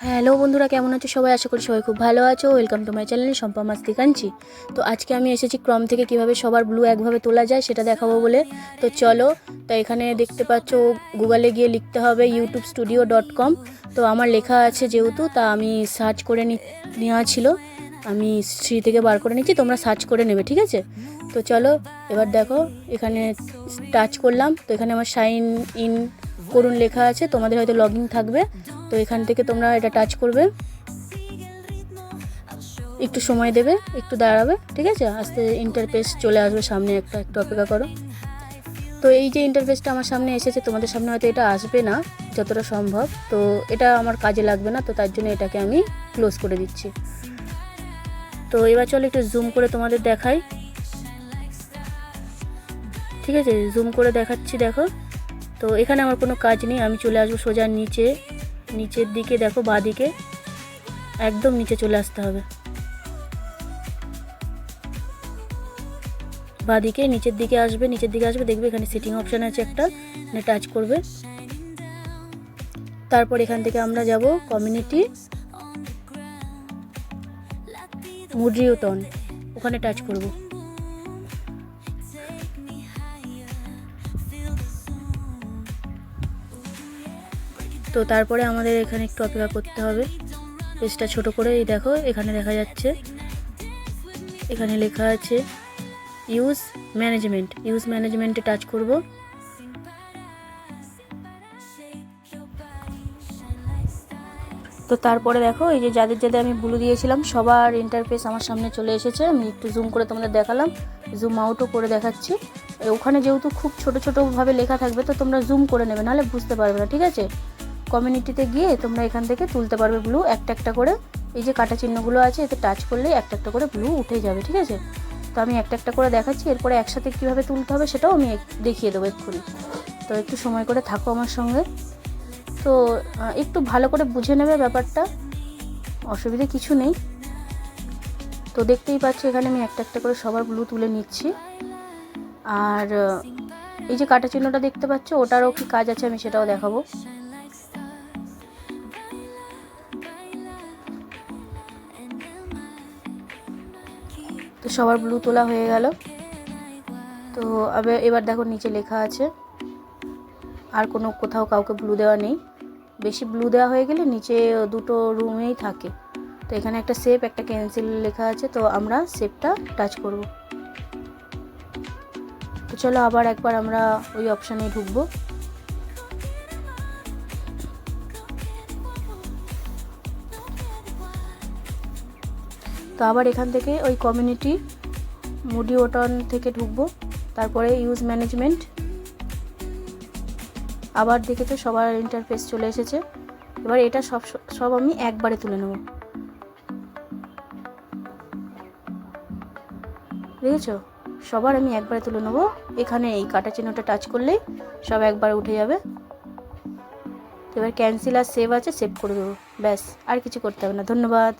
Hello বন্ধুরা, কেমন আছো সবাই? আশা করি সবাই খুব ভালো আছো। Welcome to my channel Shampa মাস্তি কাঞ্চি। তো আজকে আমি এসেছি ক্রম থেকে কিভাবে সবার ব্লু একভাবে তোলা যায় সেটা দেখাবো বলে। তো চলো, তো এখানে দেখতে পাচ্ছ গুগলে গিয়ে লিখতে হবে youtube-studio.com। তো আমার লেখা আছে যেহেতু, তা আমি সার্চ করে নেওয়া ছিল, আমি শ্রী থেকে বার করে নিচ্ছি, তোমরা সার্চ করে নেবে, ঠিক আছে? তো চলো এবার দেখো, এখানে টাচ করলাম, তো এখানে আমার সাইন ইন করুন লেখা আছে, তোমাদের হয়তো লগ ইন থাকবে। তো এখান থেকে তোমরা এটা টাচ করবে, একটু সময় দেবে, একটু দাঁড়াবে, ঠিক আছে? আস্তে ইন্টারফেস চলে আসবে সামনে, একটু অপেক্ষা করো। তো এই যে ইন্টারফেসটা আমার সামনে এসেছে, তোমাদের সামনে হয়তো এটা আসবে না যতটা সম্ভব, তো এটা আমার কাজে লাগবে না, তো তার জন্য এটাকে আমি ক্লোজ করে দিচ্ছি। তো এবার চলো একটু জুম করে তোমাদের দেখাই, ঠিক আছে? জুম করে দেখাচ্ছি, দেখো। তো এখানে আমার কোনো কাজ নেই, আমি চলে আসবো সোজা নিচের দিকে, দেখো বাঁ দিকে, একদম নিচে চলে আসতে হবে, বাঁ দিকে নিচের দিকে আসবে, দেখবে এখানে সেটিং অপশান আছে একটা, মানে টাচ করবে। তারপর এখান থেকে আমরা যাব কমিউনিটি মডিউটন, ওখানে টাচ করব। তো তারপরে আমাদের এখানে একটু অপেক্ষা করতে হবে, পেজটা ছোট করে, এই দেখো এখানে দেখা যাচ্ছে, এখানে লেখা আছে ইউজ ম্যানেজমেন্টে টাচ করব। তো তারপরে দেখো এই যে যাদের আমি ব্লু দিয়েছিলাম সবার ইন্টারফেস আমার সামনে চলে এসেছে। আমি একটু জুম করে তোমাদের দেখালাম, জুম আউটও করে দেখাচ্ছি। ওখানে যেহেতু খুব ছোটোভাবে লেখা থাকবে, তো তোমরা জুম করে নেবে, নাহলে বুঝতে পারবে না, ঠিক আছে? কমিউনিটিতে গিয়ে তোমরা এখান থেকে তুলতে পারবে ব্লু একটা করে, এই যে কাটা চিহ্নগুলো আছে এতে টাচ করলে একটা করে ব্লু উঠে যাবে, ঠিক আছে? তো আমি একটা করে দেখাচ্ছি, এরপরে একসাথে কীভাবে তুলতে হবে সেটাও আমি দেখিয়ে দেবো এক্ষুনি। তো একটু সময় করে থাকো আমার সঙ্গে, তো একটু ভালো করে বুঝে নেবে ব্যাপারটা, অসুবিধে কিছু নেই। তো দেখতেই পাচ্ছ এখানে আমি একটা করে সবার ব্লু তুলে নিচ্ছি। আর এই যে কাটা চিহ্নটা দেখতে পাচ্ছ, ওটারও কি কাজ আছে আমি সেটাও দেখাবো। তো সবার ব্লু তোলা হয়ে গেল। তো এবার দেখো নিচে লেখা আছে, আর কোথাও কাউকে ব্লু দেওয়া নেই। বেশি ব্লু দেওয়া হয়ে গেলে নিচে দুটো রুমেই থাকে। তো এখানে একটা সেভ, একটা ক্যান্সেল লেখা আছে, তো আমরা সেভটা টাচ করব। তো চলো আবার একবার আমরা ওই অপশানে ঢুকবো। তো আবার এখান থেকে ওই কমিউনিটি মডিউটন থেকে ঢুকবো, তারপরে ইউজ ম্যানেজমেন্ট, আবার দেখেছো সবার ইন্টারফেস চলে এসেছে। এবার এটা সব আমি একবারে তুলে নেব, দেখেছো? সবার আমি একবারে তুলে নেবো। এখানে এই কাটা চিহ্নটা টাচ করলেই সব একবারে উঠে যাবে। এবার ক্যান্সেল আর সেভ আছে, সেভ করে দেবো, ব্যাস, আর কিছু করতে হবে না। ধন্যবাদ।